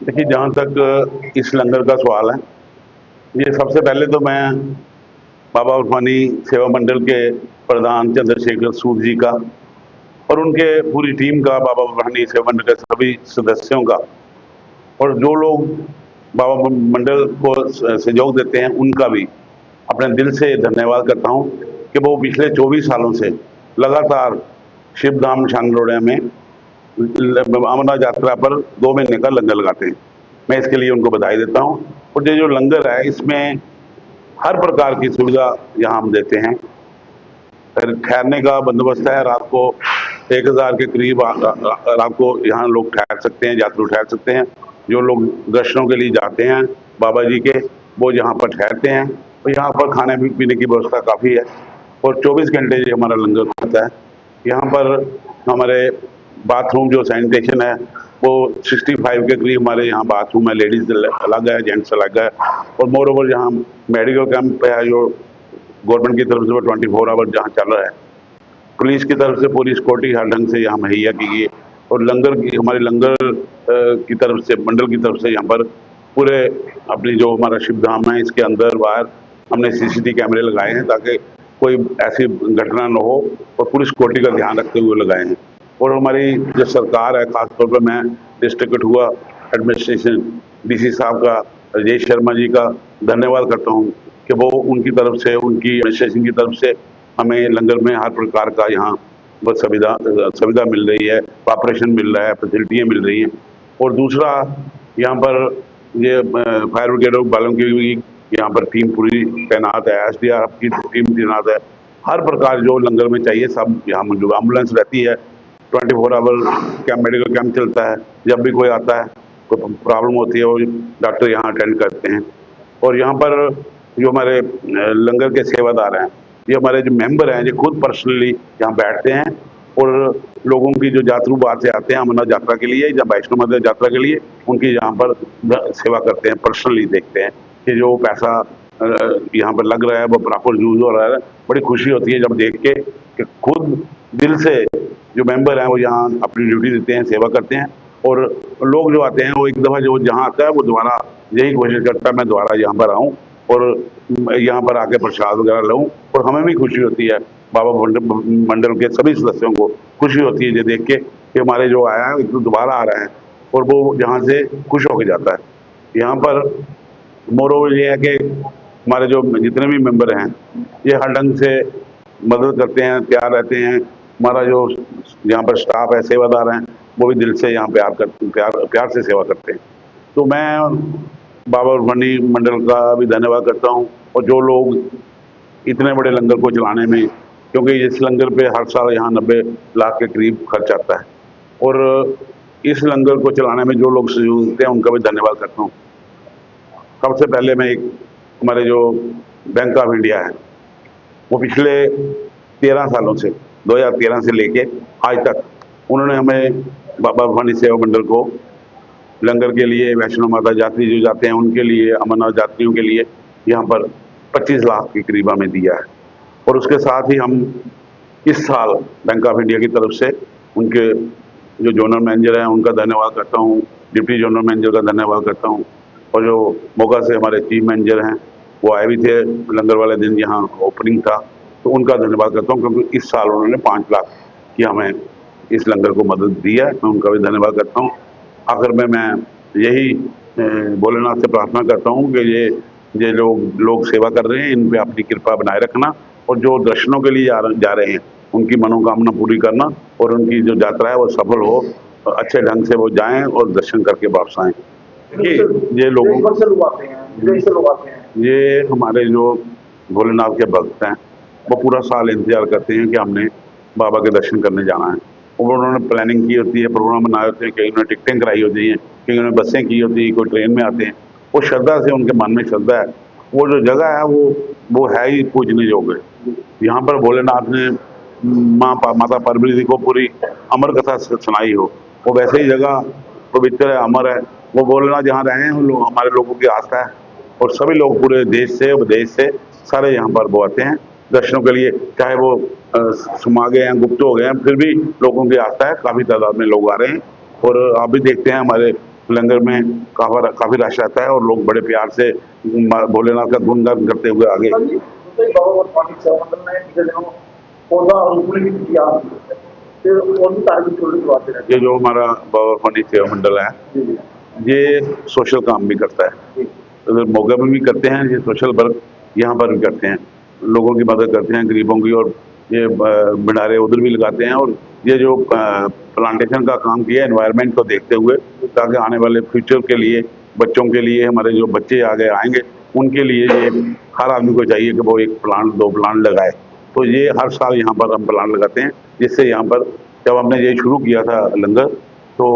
देखिए, जहाँ तक इस लंगर का सवाल है, ये सबसे पहले तो मैं बाबा उर्फानी सेवा मंडल के प्रधान चंद्रशेखर सूद जी का और उनके पूरी टीम का, बाबा उर्फानी सेवा मंडल के सभी सदस्यों का और जो लोग बाबा मंडल को सहयोग देते हैं उनका भी अपने दिल से धन्यवाद करता हूँ कि वो पिछले 24 सालों से लगातार शिवधाम शानरोड़ा में अमरनाथ यात्रा पर 2 महीने का लंगर लगाते हैं। मैं इसके लिए उनको बधाई देता हूँ। और ये जो लंगर है, इसमें हर प्रकार की सुविधा यहाँ हम देते हैं। ठहरने का बंदोबस्त है, रात को 1000 के करीब रात को यहाँ लोग ठहर सकते हैं, यात्री ठहर सकते हैं। जो लोग दर्शनों के लिए जाते हैं बाबा जी के, वो यहाँ पर ठहरते हैं और यहाँ पर खाने पीने की व्यवस्था काफ़ी है और 24 घंटे ये हमारा लंगर होता है। यहाँ पर हमारे बाथरूम जो सैनिटेशन है वो 65 के करीब हमारे यहाँ बाथरूम है, लेडीज अलग है, जेंट्स अलग है। और मोर ओवर यहाँ मेडिकल कैंप है जो गवर्नमेंट की तरफ से वो 24 आवर जहाँ चल रहा है। पुलिस की तरफ से पूरी सिक्योरिटी हर ढंग से यहाँ मुहैया की गई है और लंगर की हमारे लंगर की तरफ से, मंडल की तरफ से यहाँ पर पूरे अपनी जो हमारा शिवधाम है इसके अंदर बाहर हमने CCTV कैमरे लगाए हैं ताकि कोई ऐसी घटना न हो और पूरी सिक्योरिटी का ध्यान रखते हुए लगाए हैं। और हमारी जो सरकार है, खासतौर पर मैं डिस्ट्रिक्ट कठुआ एडमिनिस्ट्रेशन DC साहब का, राजेश शर्मा जी का धन्यवाद करता हूँ कि वो उनकी तरफ से, उनकी एडमिनिस्ट्रेशन की तरफ से हमें लंगर में हर प्रकार का यहाँ बस सुविधा मिल रही है, ऑपरेशन मिल रहा है, फैसिलिटियाँ मिल रही हैं। और दूसरा, यहाँ पर ये फायर ब्रिगेड वालों की भी यहाँ पर टीम पूरी तैनात है, SDRF की टीम तैनात है। हर प्रकार जो लंगर में चाहिए सब यहाँ मौजूद। एम्बुलेंस रहती है, 24 आवर कैंप, मेडिकल कैंप चलता है। जब भी कोई आता है, कोई प्रॉब्लम होती है, वो डॉक्टर यहाँ अटेंड करते हैं। और यहाँ पर जो हमारे लंगर के सेवादार हैं, ये हमारे जो मेंबर हैं, ये खुद पर्सनली यहाँ बैठते हैं और लोगों की जो यात्रु बाहर से आते हैं अमरनाथ यात्रा के लिए या वैष्णो मंदिर यात्रा के लिए, उनकी यहाँ पर सेवा करते हैं, पर्सनली देखते हैं कि जो पैसा यहाँ पर लग रहा है वो प्रॉपर यूज हो रहा है। बड़ी खुशी होती है जब देख के कि खुद दिल से जो मेंबर हैं वो यहाँ अपनी ड्यूटी देते हैं, सेवा करते हैं। और लोग जो आते हैं वो एक दफ़ा जो जहाँ आता है वो दोबारा यही कोशिश करता है मैं दोबारा यहाँ पर आऊँ और यहाँ पर आके प्रसाद वगैरह लूँ। और हमें भी खुशी होती है, बाबा मंडल के सभी सदस्यों को खुशी होती है ये देख के कि हमारे जो आया है एक दोबारा आ रहे हैं और वो यहाँ से खुश होकर जाता है। यहाँ पर मोरोवर ये है कि हमारे जो जितने भी मेंबर हैं ये हर ढंग से मदद करते हैं, तैयार रहते हैं। हमारा जो यहाँ पर स्टाफ है, सेवादार हैं, वो भी दिल से यहाँ प्यार से सेवा करते हैं। तो मैं बाबा उर्फानी मंडल का भी धन्यवाद करता हूँ और जो लोग इतने बड़े लंगर को चलाने में, क्योंकि इस लंगर पे हर साल यहाँ 90 लाख के करीब खर्च आता है और इस लंगर को चलाने में जो लोग सहयोग देते हैं उनका भी धन्यवाद करता हूँ। सबसे पहले मैं हमारे जो बैंक ऑफ इंडिया है वो पिछले 13 सालों से, 2013 से लेके आज तक उन्होंने हमें बाबा उर्फानी सेवा मंडल को लंगर के लिए, वैष्णो माता यात्री जो जाते हैं उनके लिए, अमरनाथ यात्रियों के लिए यहाँ पर 25 लाख के करीब हमें दिया है। और उसके साथ ही हम इस साल बैंक ऑफ इंडिया की तरफ से उनके जो जोनल मैनेजर हैं उनका धन्यवाद करता हूँ, डिप्टी जोनल मैनेजर का धन्यवाद करता हूँ और जो मोगा से हमारे चीफ मैनेजर हैं वो आए भी थे लंगर वाले दिन, यहाँ ओपनिंग था, तो उनका धन्यवाद करता हूँ क्योंकि इस साल उन्होंने 5 लाख की हमें इस लंगर को मदद दी है। मैं उनका भी धन्यवाद करता हूँ। आखिर में मैं यही भोलेनाथ से प्रार्थना करता हूँ कि ये लोग सेवा कर रहे हैं, इन पे अपनी कृपा बनाए रखना और जो दर्शनों के लिए जा रहे हैं उनकी मनोकामना पूरी करना और उनकी जो यात्रा है वो सफल हो, अच्छे ढंग से वो जाएं और दर्शन करके वापस आएँ। ये ये हमारे जो भोलेनाथ के भक्त हैं वो पूरा साल इंतजार करते हैं कि हमने बाबा के दर्शन करने जाना है और उन्होंने प्लानिंग की होती है, प्रोग्राम बनाए होते हैं, कई उन्होंने टिकटें कराई होती हैं, कई उन्होंने बसें की होती हैं, कोई ट्रेन में आते हैं। वो श्रद्धा से, उनके मन में श्रद्धा है, वो जो जगह है वो है ही पूजने योग्य। यहाँ पर भोलेनाथ ने माता पार्वती को पूरी अमर कथा सुनाई हो, वो वैसे ही जगह पवित्र है, अमर है। वो भोलेनाथ जहाँ रहे हैं हमारे लोगों की आस्था है और सभी लोग पूरे देश से, विदेश से सारे यहाँ पर वो आते हैं दर्शनों के लिए, चाहे वो सुमा गए हैं, गुप्त हो गए हैं, फिर भी लोगों की आस्था है, काफ़ी तादाद में लोग आ रहे हैं। और आप भी देखते हैं हमारे लंगर में काफ़ी रश रहता है और लोग बड़े प्यार से भोलेनाथ का गुणगान करते हुए आगे। ये जो हमारा बाबा फनी सेवा मंडल है, ये सोशल काम भी करता है। अगर मोगा में भी करते हैं, ये सोशल वर्क यहाँ पर भी करते हैं, लोगों की मदद करते हैं, गरीबों की, और ये भंडारे उधर भी लगाते हैं। और ये जो प्लांटेशन का काम किया एनवायरनमेंट को देखते हुए, ताकि आने वाले फ्यूचर के लिए, बच्चों के लिए, हमारे जो बच्चे आगे आएंगे उनके लिए ये हर आदमी को चाहिए कि वो 1 प्लांट 2 प्लांट लगाए। तो ये हर साल यहाँ पर हम प्लांट लगाते हैं, जिससे यहाँ पर जब हमने ये शुरू किया था लंगर, तो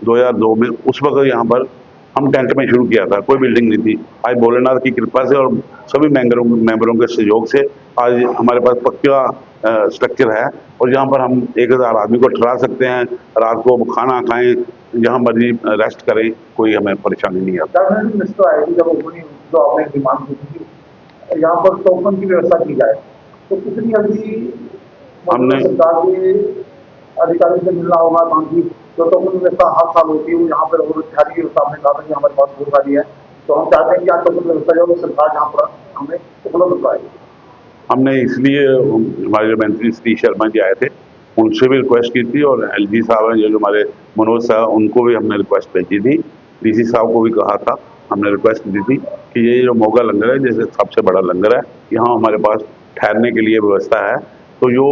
2002 में उस वक्त यहाँ पर हम टेंट में शुरू किया था, कोई बिल्डिंग नहीं थी। आज भोलेनाथ की कृपा से और सभी मेंबरों के सहयोग से आज हमारे पास पक्का स्ट्रक्चर है, और यहाँ पर हम 1000 आदमी को ठहरा सकते हैं, रात को खाना खाएं, जहाँ मर्जी रेस्ट करें, कोई हमें परेशानी नहीं आती। जो आपने डिमांड की थी, यहाँ पर टोकन की व्यवस्था की जाए, तो कितनी जल्दी हमने सरकार के अधिकारी से मिलना होगा, ताकि जो टोकन व्यवस्था हर साल होती है वो यहाँ पर की व्यवस्था आपने कहा था कि हमारे पास बहुत सारी है, तो हम चाहते हैं कि आज टोकन व्यवस्था जो सरकार यहाँ पर हमें उपलब्ध कराए। हमने इसलिए हमारे जो मंत्री श्री शर्मा जी आए थे, उनसे भी रिक्वेस्ट की थी, और एलजी साहब हैं जो हमारे मनोज साहब, उनको भी हमने रिक्वेस्ट भेजी थी। डीसी साहब को भी कहा था, हमने रिक्वेस्ट दी थी कि ये जो मोगा लंगर है, जैसे सबसे बड़ा लंगर है, यहाँ हमारे पास ठहरने के लिए व्यवस्था है। तो जो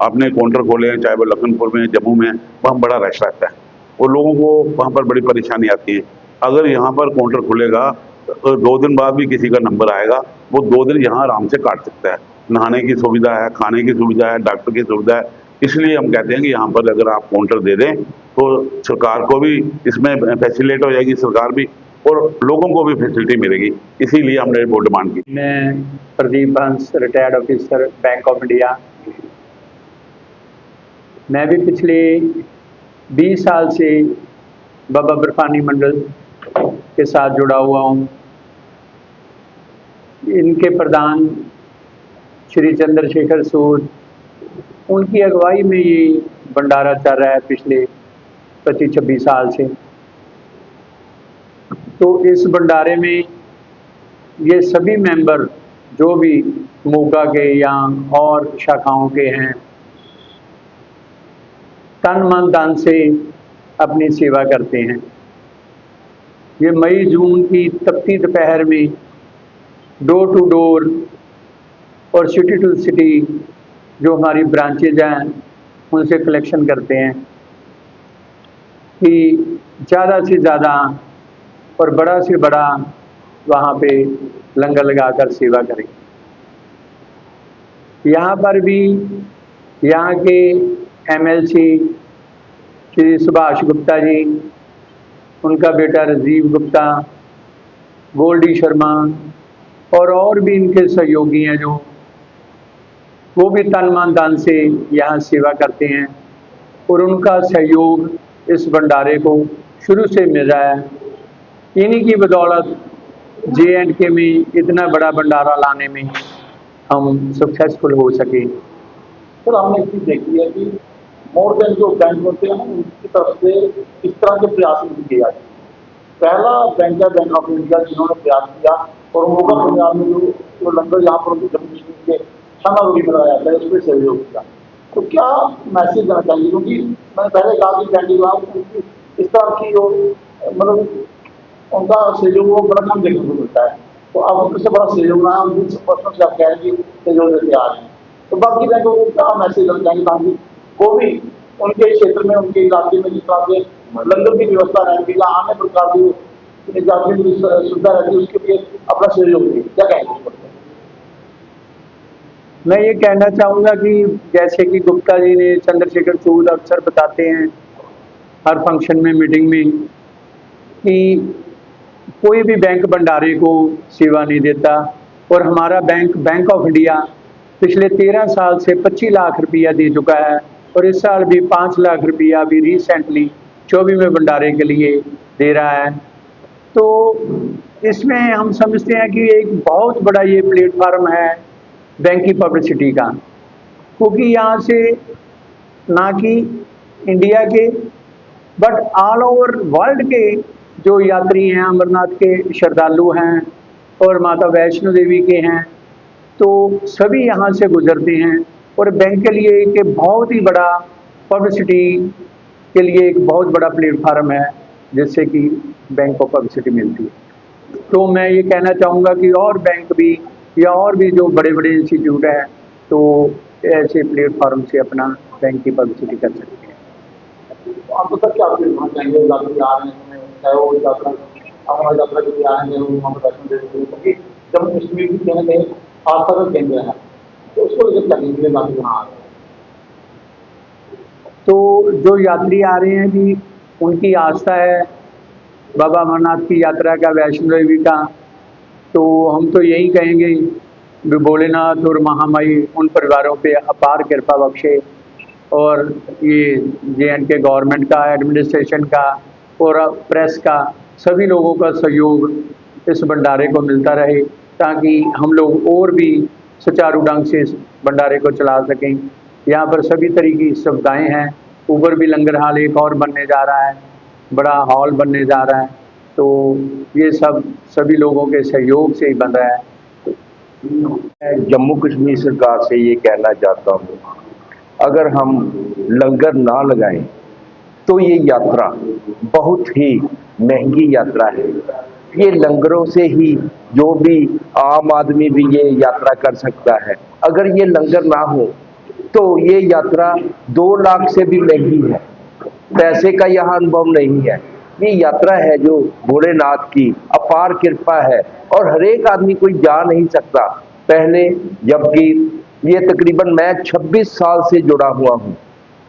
आपने काउंटर खोले हैं, चाहे वो लखनपुर में, जम्मू में, वहाँ बड़ा रश रहता है और लोगों को वहाँ पर बड़ी परेशानी आती है। अगर यहाँ पर काउंटर खुलेगा तो 2 दिन बाद भी किसी का नंबर आएगा, वो 2 दिन यहाँ आराम से काट सकता है। नहाने की सुविधा है, खाने की सुविधा है, डॉक्टर की सुविधा है। इसलिए हम कहते हैं कि यहाँ पर अगर आप काउंटर दे दें तो सरकार को भी इसमें फैसिलिटेट हो जाएगी, सरकार भी, और लोगों को भी फैसिलिटी मिलेगी। इसीलिए हमने वो डिमांड की। मैं प्रदीप हंस, retired officer, bank of India. मैं भी पिछले 20 साल से बाबा बर्फानी मंडल के साथ जुड़ा हुआ हूँ। इनके प्रधान श्री चंद्रशेखर सूद, उनकी अगुवाई में ये भंडारा चल रहा है पिछले 25-26 साल से। तो इस भंडारे में ये सभी मेंबर जो भी मोगा के या और शाखाओं के हैं, तन मन धन से अपनी सेवा करते हैं। ये मई जून की तपती दोपहर में डोर टू डोर और सिटी टू सिटी जो हमारी ब्रांचेज हैं उनसे कलेक्शन करते हैं कि ज़्यादा से ज़्यादा और बड़ा से बड़ा वहाँ पे लंगर लगाकर सेवा करें। यहाँ पर भी यहाँ के एमएलसी श्री सुभाष गुप्ता जी, उनका बेटा राजीव गुप्ता, गोल्डी शर्मा और भी इनके सहयोगी हैं जो वो भी तन मन धन से यहाँ सेवा करते हैं, और उनका सहयोग इस भंडारे को शुरू से मिल रहा है। इन्हीं की बदौलत JNK में इतना बड़ा भंडारा लाने में हम सक्सेसफुल हो सके। सर, हमने एक चीज़ देखी है कि मोर देन जो बैंक होते हैं उनकी तरफ से इस तरह के प्रयास नहीं किए जाते। पहला बैंक है बैंक ऑफ इंडिया, जिन्होंने प्रयास किया, और मोगा पंजाब में जो लंगर यहाँ पर जम्मू कश्मीर के खानावली में लगाया जाता है, उसमें सहयोग किया। तो क्या मैसेज देना चाहिए, क्योंकि मैंने पहले कहा कि कैंडिडेट इस तरह की जो मतलब उनका सहयोग वो बड़ा कम देखने को मिलता है, तो अब उनसे बड़ा सहयोग रहा है, उनकी पर्सनल से आप कह रहे हैं कि सहयोग देते आ रहे हैं। तो बाकी बैंकों को क्या मैसेज देना चाहिए ताकि वो भी उनके क्षेत्र में, उनके इलाके में जिस तरह से लंगर की व्यवस्था रहेगी या अन्य प्रकार की जाति की सुविधा रहती है, उसके लिए अपना सहयोग दें। क्या कहेंगे? मैं ये कहना चाहूँगा कि जैसे कि गुप्ता जी ने, चंद्रशेखर सूद अक्सर बताते हैं हर फंक्शन में, मीटिंग में, कि कोई भी बैंक भंडारे को सेवा नहीं देता, और हमारा बैंक ऑफ इंडिया पिछले 13 साल से 25 लाख रुपया दे चुका है, और इस साल भी 5 लाख रुपया भी रिसेंटली 24वें भंडारे के लिए दे रहा है। तो इसमें हम समझते हैं कि एक बहुत बड़ा ये प्लेटफार्म है बैंक की पब्लिसिटी का, क्योंकि यहाँ से ना कि इंडिया के बट ऑल ओवर वर्ल्ड के जो यात्री हैं अमरनाथ के श्रद्धालु हैं और माता वैष्णो देवी के हैं, तो सभी यहाँ से गुजरते हैं और बैंक के लिए एक बहुत ही बड़ा पब्लिसिटी के लिए एक बहुत बड़ा प्लेटफार्म है, जिससे कि बैंक को पब्लिसिटी मिलती है। तो मैं ये कहना चाहूँगा कि और बैंक भी या और भी जो बड़े बड़े इंस्टीट्यूट हैं, तो ऐसे प्लेटफार्म से अपना बैंक की पब्लिसिटी कर सकते हैं। तो आप तक क्या अपडेट होना चाहेंगे यात्री आ रहे हैं, चाहे वो यात्रा अमरनाथ यात्रा के लिए आएंगे, वो माता वैष्णो देवी के लिए, क्योंकि जम्मू कश्मीर भी कहीं ना कहीं आस्था का केंद्र है, तो उसको लेकर क्या कहेंगे यात्री यहाँ आ रहे हैं? तो जो यात्री आ रहे हैं जी, उनकी आस्था है बाबा अमरनाथ की यात्रा का, वैष्णो देवी का, तो हम तो यही कहेंगे कि भोलेनाथ और महामाई उन परिवारों पे अपार कृपा बख्शे और ये JNK गवर्नमेंट का, एडमिनिस्ट्रेशन का और प्रेस का, सभी लोगों का सहयोग इस भंडारे को मिलता रहे, ताकि हम लोग और भी सुचारू ढंग से इस भंडारे को चला सकें। यहाँ पर सभी तरह की सुविधाएँ हैं, ऊपर भी लंगर हाल एक और बनने जा रहा है, बड़ा हॉल बनने जा रहा है, तो ये सब सभी लोगों के सहयोग से ही बन रहा है। मैं जम्मू कश्मीर सरकार से ये कहना चाहता हूँ, अगर हम लंगर ना लगाएं तो ये यात्रा बहुत ही महंगी यात्रा है। ये लंगरों से ही जो भी आम आदमी भी ये यात्रा कर सकता है। अगर ये लंगर ना हो तो ये यात्रा 2 लाख से भी महंगी है। पैसे का यहाँ अनुभव नहीं है। ये यात्रा है जो भोलेनाथ की अपार कृपा है और हर एक आदमी कोई जा नहीं सकता। पहले जबकि ये तकरीबन मैं 26 साल से जुड़ा हुआ हूँ।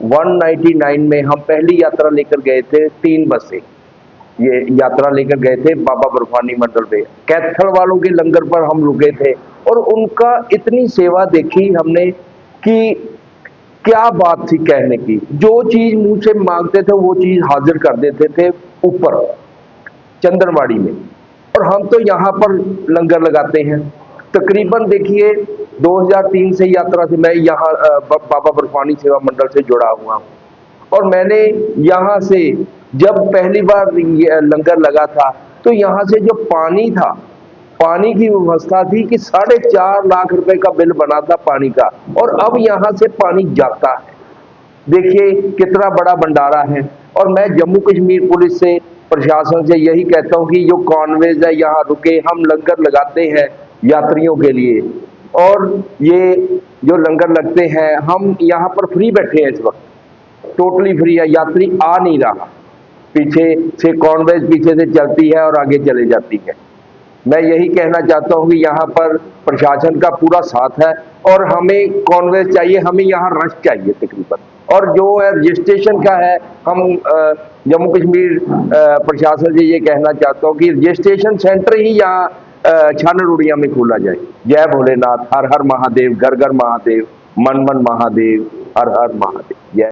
199 में हम पहली यात्रा लेकर गए थे, 3 बसें ये यात्रा लेकर गए थे बाबा बर्फानी मंडल पे। कैथल वालों के लंगर पर हम रुके थे और उनका इतनी सेवा देखी हमने कि क्या बात थी कहने की। जो चीज मुंह से मांगते थे वो चीज हाजिर कर देते थे ऊपर चंदनवाड़ी में, और हम तो यहाँ पर लंगर लगाते हैं। तकरीबन देखिए 2003 से यात्रा से मैं यहाँ बाबा बर्फानी सेवा मंडल से जुड़ा हुआ हूँ, और मैंने यहाँ से जब पहली बार लंगर लगा था तो यहाँ से जो पानी था, पानी की व्यवस्था थी कि 4.5 लाख रुपए का बिल बना था पानी का, और अब यहाँ से पानी जाता है। देखिए कितना बड़ा भंडारा है। और मैं जम्मू कश्मीर पुलिस से, प्रशासन से यही कहता हूँ कि जो कॉन्वेज है यहाँ रुके, हम लंगर लगाते हैं यात्रियों के लिए, और ये जो लंगर लगते हैं हम यहाँ पर फ्री बैठे हैं इस वक्त, टोटली फ्री है। यात्री आ नहीं रहा, पीछे से कॉन्वेज पीछे से चलती है और आगे चले जाती है। मैं यही कहना चाहता हूँ कि यहाँ पर प्रशासन का पूरा साथ है और हमें कॉन्वेज चाहिए, हमें यहाँ रश चाहिए तकरीबन। और जो है रजिस्ट्रेशन का है, हम जम्मू कश्मीर प्रशासन से ये कहना चाहता हूँ कि रजिस्ट्रेशन सेंटर ही यहाँ छानरुड़िया में खोला जाए। जय भोलेनाथ, हर हर महादेव, घर घर महादेव, मन मन महादेव, हर हर महादेव।